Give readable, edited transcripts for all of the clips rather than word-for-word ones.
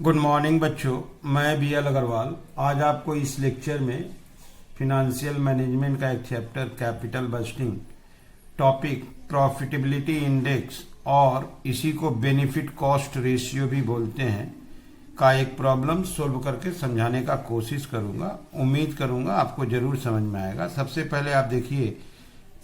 Good morning बच्चों, मैं BL Agarwal आज आपको इस लेक्चर में फिनेंशियल मैनेजमेंट का एक chapter capital budgeting topic profitability index और इसी को बेनिफिट कॉस्ट रेशियो भी बोलते हैं का एक प्रॉब्लम सोल्व करके समझाने का कोशिश करूंगा। उम्मीद करूंगा आपको जरूर समझ में आएगा। सबसे पहले आप देखिए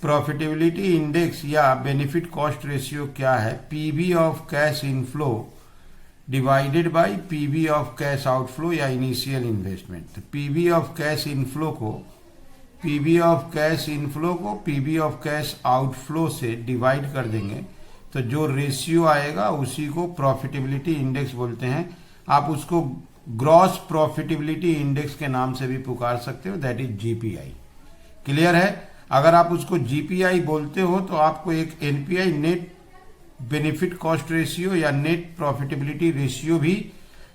प्रॉफिटेबिलिटी इंडेक्स या बेनिफिट कॉस्ट रेशियो क्या है। PV of cash inflow divided by PV of cash outflow या इनिशियल इन्वेस्टमेंट। तो पीवी ऑफ कैश इनफ्लो को पीवी ऑफ कैश आउटफ्लो से डिवाइड कर देंगे तो जो रेशियो आएगा उसी को प्रॉफिटेबिलिटी इंडेक्स बोलते हैं। आप उसको ग्रॉस प्रॉफिटेबिलिटी इंडेक्स के नाम से भी पुकार सकते हो, दैट इज जीपीआई। क्लियर है? अगर आप उसको जीपीआई बोलते हो तो आपको एक NPI net benefit cost ratio या नेट प्रॉफिटेबिलिटी रेशियो भी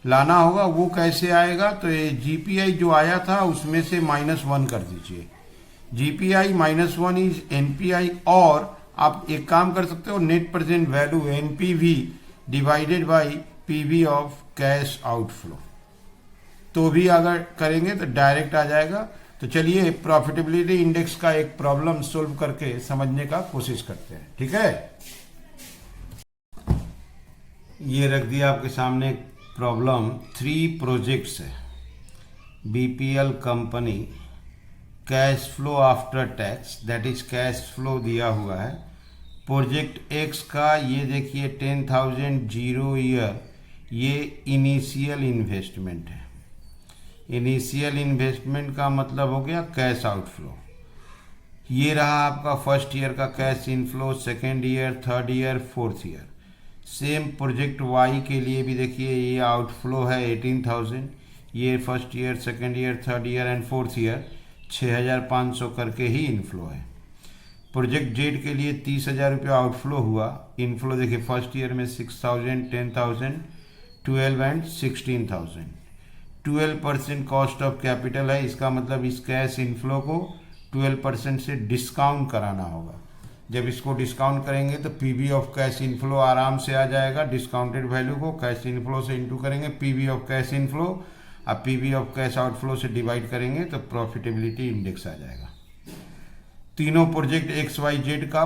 लाना होगा। वो कैसे आएगा? तो ये जीपीआई जो आया था उसमें से -1 कर दीजिए। GPI -1 is NPI. और आप एक काम कर सकते हो, net present value NPV divided by PV of cash outflow, तो भी अगर करेंगे तो डायरेक्ट आ जाएगा। तो चलिए प्रॉफिटेबिलिटी इंडेक्स का एक प्रॉब्लम सोल्व करके समझने का कोशिश करते हैं। ठीक है, ये रख दिया आपके सामने प्रॉब्लम। 3 प्रोजेक्ट्स है। BPL company cash flow after tax, that is cash flow दिया हुआ है। प्रोजेक्ट एक्स का ये देखिए 10,000 0 ईयर, ये इनिशियल इन्वेस्टमेंट है। इनिशियल इन्वेस्टमेंट का मतलब हो गया कैश आउटफ्लो। ये रहा आपका फर्स्ट ईयर का cash inflow, second year, third year, fourth year. Same project Y के लिए भी देखिए ये आउटफ्लो है 18,000, ये first year, second year, third year and fourth year 6,500 करके ही इनफ्लो है। प्रोजेक्ट जेड के लिए 30,000 रुपये आउटफ्लो हुआ। इनफ्लो देखिए फर्स्ट ईयर में 6,000, 10,000, 12 एंड 16,000। 12% कॉस्ट ऑफ कैपिटल है। इसका मतलब इस कैश इनफ्लो को 12% से डिस्काउंट कराना होगा। जब इसको डिस्काउंट करेंगे तो पीवी ऑफ कैश इनफ्लो आराम से आ जाएगा। डिस्काउंटेड वैल्यू को कैश इनफ्लो से इंटू करेंगे पीवी ऑफ कैश इनफ्लो, अब पीवी ऑफ कैश आउटफ्लो से डिवाइड करेंगे तो प्रॉफिटेबिलिटी इंडेक्स आ जाएगा। तीनों प्रोजेक्ट एक्स वाई जेड का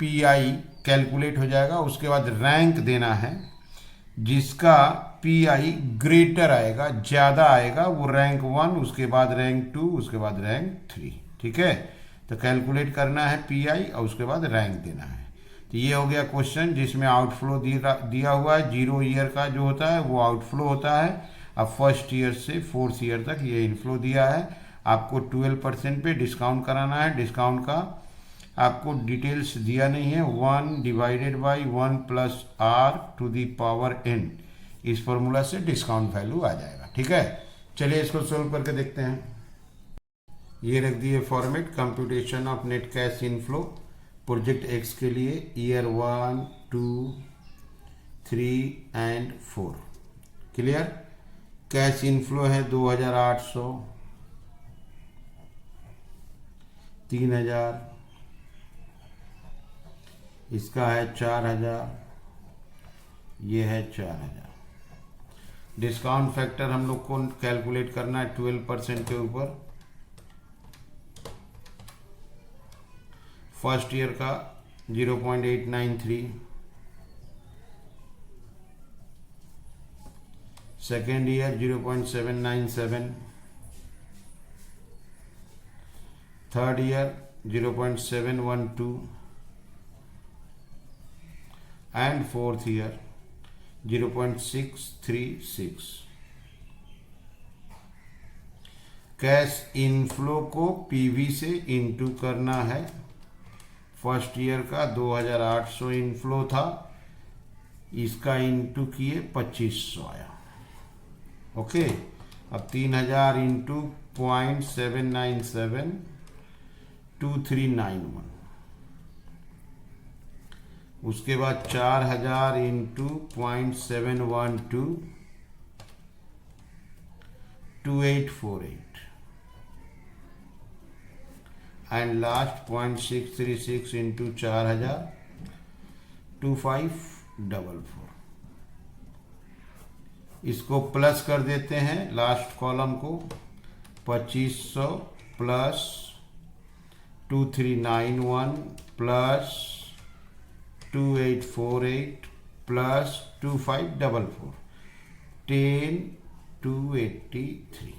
पीआई कैलकुलेट हो जाएगा। उसके बाद रैंक देना है। जिसका पीआई ग्रेटर आएगा, ज़्यादा आएगा, वो रैंक 1, उसके बाद रैंक 2, उसके बाद रैंक 3। ठीक है, तो कैलकुलेट करना है पीआई और उसके बाद रैंक देना है। तो ये हो गया क्वेश्चन जिसमें आउटफ्लो दिया हुआ है। 0 ईयर का जो होता है वो आउटफ्लो होता है। अब फर्स्ट ईयर से फोर्थ ईयर तक ये इनफ्लो दिया है। आपको 12% पे डिस्काउंट कराना है। डिस्काउंट का आपको डिटेल्स दिया नहीं है। 1 divided by 1 plus R to the power n, इस फॉर्मूला से डिस्काउंट वैल्यू आ जाएगा। ठीक है, चलिए इसको सोल्व करके देखते हैं। ये रख दिए format computation of net cash inflow project x के लिए year 1, 2, 3 and 4। Clear? Cash inflow है 2,800, 3,000, इसका है 4,000, ये है 4,000। डिस्काउंट फैक्टर हम लोग को कैलकुलेट करना है 12% के ऊपर। फर्स्ट ईयर का 0.893, second year 0.797, third year 0.712 and fourth year 0.636। Cash inflow को पीवी से इंटू करना है। फर्स्ट ईयर का 2,800 इनफ्लो था, इसका इंटू किए 2,500 आया। ओके, अब 3,000 इंटू 0.797 2391, उसके बाद 4,000 इंटू 0.712 2848 एंड लास्ट 0.636 इंटू 4,000 2544। इसको प्लस कर देते हैं लास्ट कॉलम को, 2500 प्लस 2391 प्लस 2848 प्लस 2544, 10283।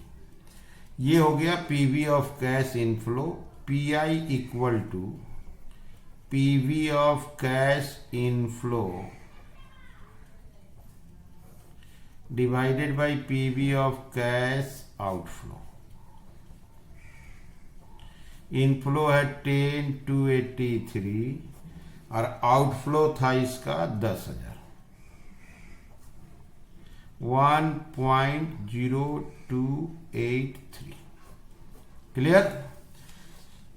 ये हो गया PV of cash inflow. PI equal to PV of cash inflow divided by PV of cash outflow. Inflow है 10283 और आउटफ्लो था इसका 10,000, 1.0283। क्लियर।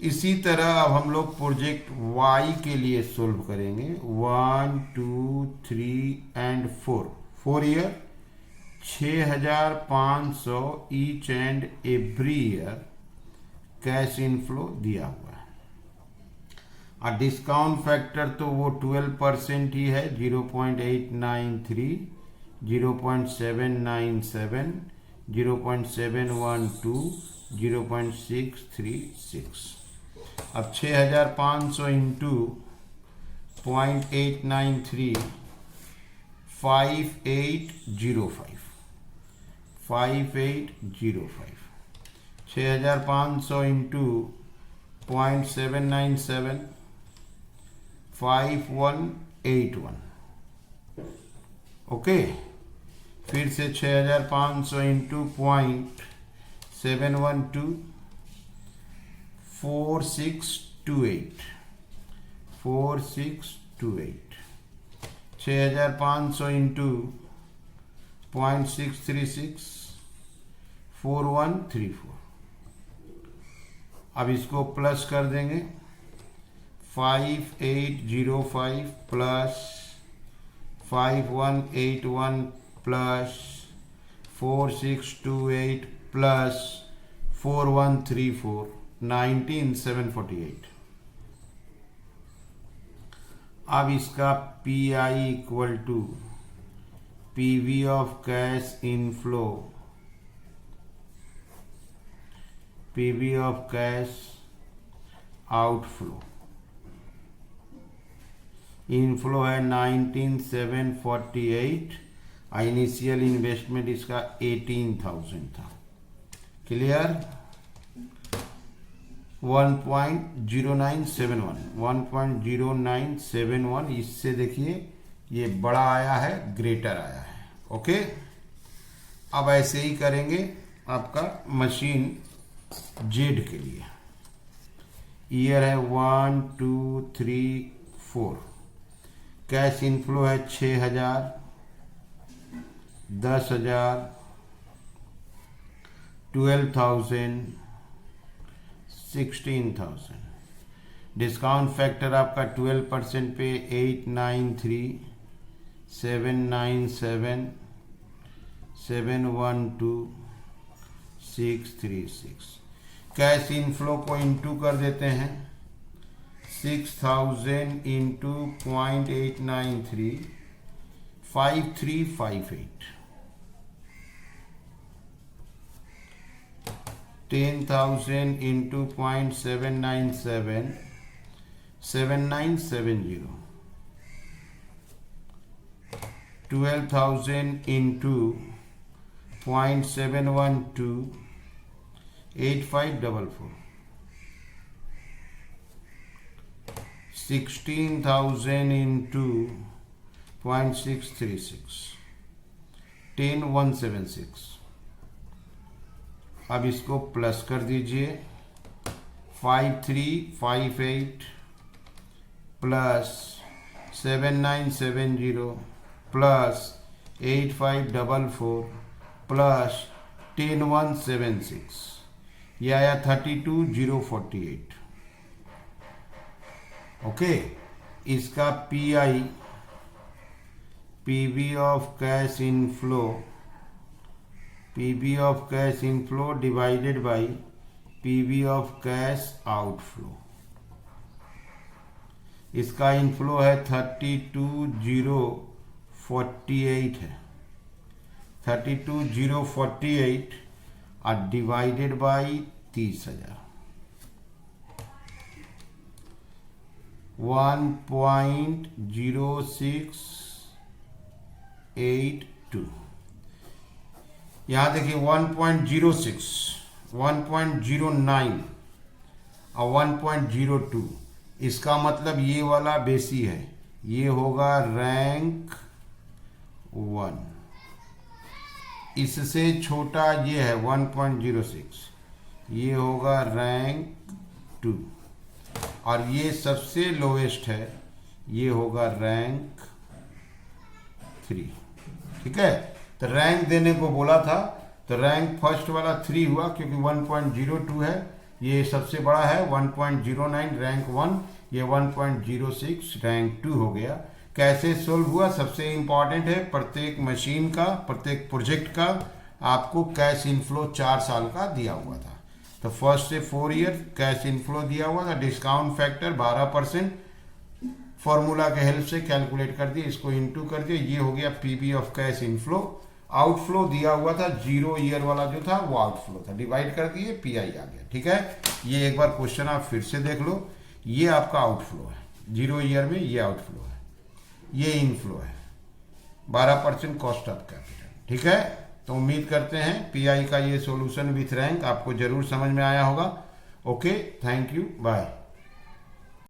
इसी तरह अब हम लोग प्रोजेक्ट वाई के लिए सोल्व करेंगे। 1 2 3 and 4 year, 6,500 each and every year cash inflow दिया हुआ है। और डिस्काउंट फैक्टर तो वो 12% ही है, 0.893, 0.797, 0.712, 0.636। अब 6,500 इंटू 0.893, 5805, 5805। 6,500 इंटू 0.797, 5181। ओके, फिर से 6,500 इंटू 0.712, 4628, 4628। 6,500 इंटू 0.636, 4134। अब इसको प्लस कर देंगे, 5805 प्लस 5181 प्लस 4628 प्लस 4134, 19,748। अब इसका P I equal to PV of cash inflow, PV of cash outflow. Inflow है 19,748, इनिशियल इन्वेस्टमेंट इसका 18,000 था। क्लियर। 1.0971, इससे देखिए ये बड़ा आया है, ग्रेटर आया है। ओके, अब ऐसे ही करेंगे आपका मशीन जेड के लिए। ईयर है 1 2 3 4। कैश इनफ्लो है 6,000, 10,000, 12,000, 16,000। डिस्काउंट फैक्टर आपका 12% पे 893, 797, 712, 636। कैश इनफ्लो को इंटू कर देते हैं, 6,000 इंटू 0.893, 5358। 10,000 इंटू 0.797, 7970। 12,000 इंटू 0.712, 8544। 16,000 इंटू 0.636, 10,176। अब इसको प्लस कर दीजिए, 5358 प्लस 7970 प्लस 8544 प्लस 10176, यह आया 32,048। ओके, इसका P I, PV of cash inflow, PV of cash inflow divided by PV of cash outflow. इसका इनफ्लो है 32,048 है, 32,048 और डिवाइडेड बाई 30,000, 1.0682। यहाँ देखिए 1.06, 1.09 और 1.02। इसका मतलब ये वाला बेसी है, ये होगा रैंक 1। इससे छोटा ये है 1.06, ये होगा रैंक 2 और ये सबसे लोएस्ट है, ये होगा रैंक 3। ठीक है, तो रैंक देने को बोला था, तो रैंक फर्स्ट वाला 3 हुआ क्योंकि 1.02 है, ये सबसे बड़ा है 1.09 रैंक 1, ये 1.06 रैंक 2 हो गया। कैसे सोल्व हुआ, सबसे इम्पॉर्टेंट है प्रत्येक मशीन का, प्रत्येक प्रोजेक्ट का आपको कैश इनफ्लो 4 साल का दिया हुआ था। तो फर्स्ट से 4 ईयर कैश इनफ्लो दिया हुआ था, डिस्काउंट फैक्टर 12%, फॉर्मूला के हेल्प से कैलकुलेट कर दिए, इसको इनटू कर दिए, ये हो गया PB of cash inflow. Outflow दिया हुआ था 0 ईयर वाला जो था वो आउटफ्लो था, डिवाइड कर दिए, पीआई आ गया। ठीक है, ये एक बार क्वेश्चन आप फिर से देख लो, ये आपका आउटफ्लो है 0 ईयर में, ये आउटफ्लो है, ये इनफ्लो है 12% कॉस्ट ऑफ कैपिटल। ठीक है, तो उम्मीद करते हैं पीआई का ये सॉल्यूशन विथ रैंक आपको जरूर समझ में आया होगा। Okay, thank you, bye.